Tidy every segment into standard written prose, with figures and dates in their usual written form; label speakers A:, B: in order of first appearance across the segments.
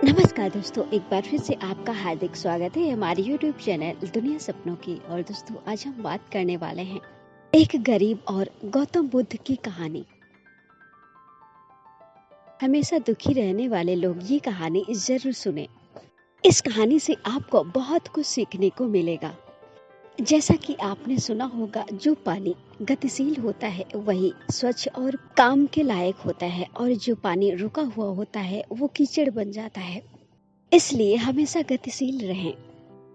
A: नमस्कार दोस्तों, एक बार फिर से आपका हार्दिक स्वागत है हमारे YouTube चैनल दुनिया सपनों की। और दोस्तों, आज हम बात करने वाले हैं एक गरीब और गौतम बुद्ध की कहानी। हमेशा दुखी रहने वाले लोग ये कहानी जरूर सुने। इस कहानी से आपको बहुत कुछ सीखने को मिलेगा। जैसा कि आपने सुना होगा, जो पानी गतिशील होता है वही स्वच्छ और काम के लायक होता है, और जो पानी रुका हुआ होता है वो कीचड़ बन जाता है। इसलिए हमेशा गतिशील रहें।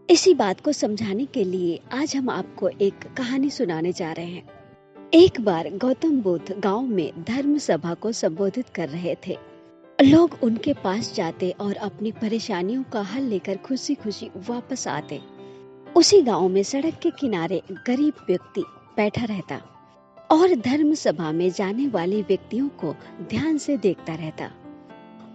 A: इसी बात को समझाने के लिए आज हम आपको एक कहानी सुनाने जा रहे हैं। एक बार गौतम बुद्ध गांव में धर्म सभा को संबोधित कर रहे थे। लोग उनके पास जाते और अपनी परेशानियों का हल लेकर खुशी खुशी वापस आते। उसी गांव में सड़क के किनारे गरीब व्यक्ति बैठा रहता और धर्म सभा में जाने वाले व्यक्तियों को ध्यान से देखता रहता।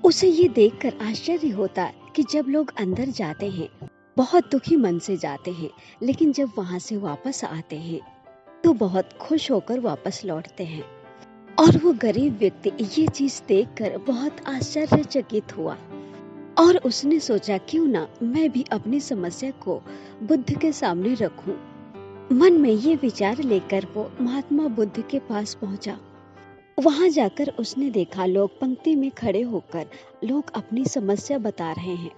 A: उसे ये देखकर आश्चर्य होता कि जब लोग अंदर जाते हैं बहुत दुखी मन से जाते हैं, लेकिन जब वहां से वापस आते हैं तो बहुत खुश होकर वापस लौटते हैं। और वो गरीब व्यक्ति ये चीज देखकर बहुत आश्चर्यचकित हुआ और उसने सोचा, क्यों ना मैं भी अपनी समस्या को बुद्ध के सामने रखूं। मन में ये विचार लेकर वो महात्मा बुद्ध के पास पहुंचा। वहां जाकर उसने देखा लोग पंक्ति में खड़े होकर लोग अपनी समस्या बता रहे हैं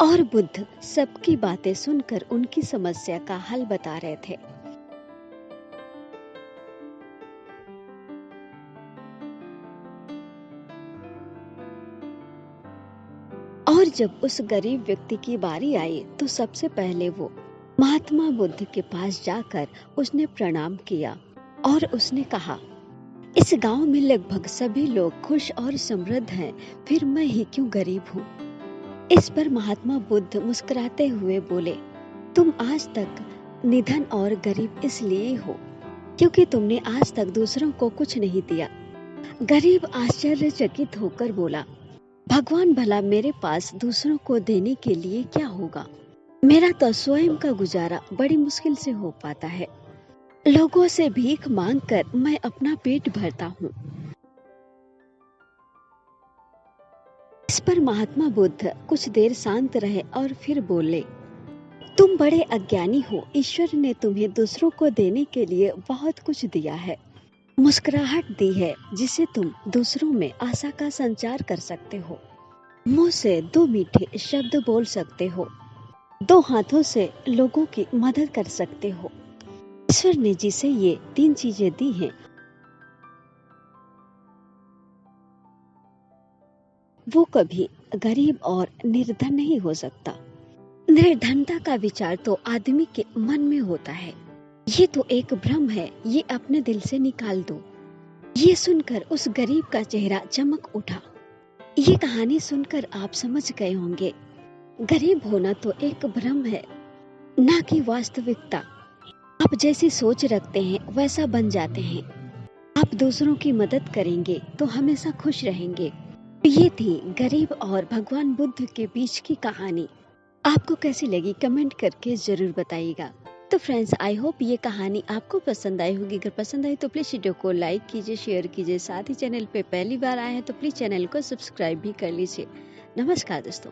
A: और बुद्ध सबकी बातें सुनकर उनकी समस्या का हल बता रहे थे। और जब उस गरीब व्यक्ति की बारी आई तो सबसे पहले वो महात्मा बुद्ध के पास जाकर उसने प्रणाम किया और उसने कहा, इस गांव में लगभग सभी लोग खुश और समृद्ध हैं, फिर मैं ही क्यों गरीब हूँ। इस पर महात्मा बुद्ध मुस्कुराते हुए बोले, तुम आज तक निधन और गरीब इसलिए हो क्योंकि तुमने आज तक दूसरों को कुछ नहीं दिया। गरीब आश्चर्यचकित होकर बोला, भगवान भला मेरे पास दूसरों को देने के लिए क्या होगा। मेरा तो स्वयं का गुजारा बड़ी मुश्किल से हो पाता है। लोगों से भीख मांगकर मैं अपना पेट भरता हूँ। इस पर महात्मा बुद्ध कुछ देर शांत रहे और फिर बोले, तुम बड़े अज्ञानी हो। ईश्वर ने तुम्हें दूसरों को देने के लिए बहुत कुछ दिया है, मुस्कुराहट दी है जिसे तुम दूसरों में आशा का संचार कर सकते हो, मुंह से 2 मीठे शब्द बोल सकते हो, 2 हाथों से लोगों की मदद कर सकते हो। ईश्वर ने जिसे ये 3 चीजें दी हैं वो कभी गरीब और निर्धन नहीं हो सकता। निर्धनता का विचार तो आदमी के मन में होता है। ये तो एक भ्रम है, ये अपने दिल से निकाल दो। ये सुनकर उस गरीब का चेहरा चमक उठा। ये कहानी सुनकर आप समझ गए होंगे, गरीब होना तो एक भ्रम है, ना कि वास्तविकता। आप जैसी सोच रखते हैं वैसा बन जाते हैं। आप दूसरों की मदद करेंगे तो हमेशा खुश रहेंगे। ये थी गरीब और भगवान बुद्ध के बीच की कहानी। आपको कैसी लगी कमेंट करके जरूर बताइएगा। तो फ्रेंड्स, आई होप ये कहानी आपको पसंद आई होगी। अगर पसंद आई तो प्लीज वीडियो को लाइक कीजिए, शेयर कीजिए। साथ ही चैनल पे पहली बार आए हैं तो प्लीज चैनल को सब्सक्राइब भी कर लीजिए। नमस्कार दोस्तों।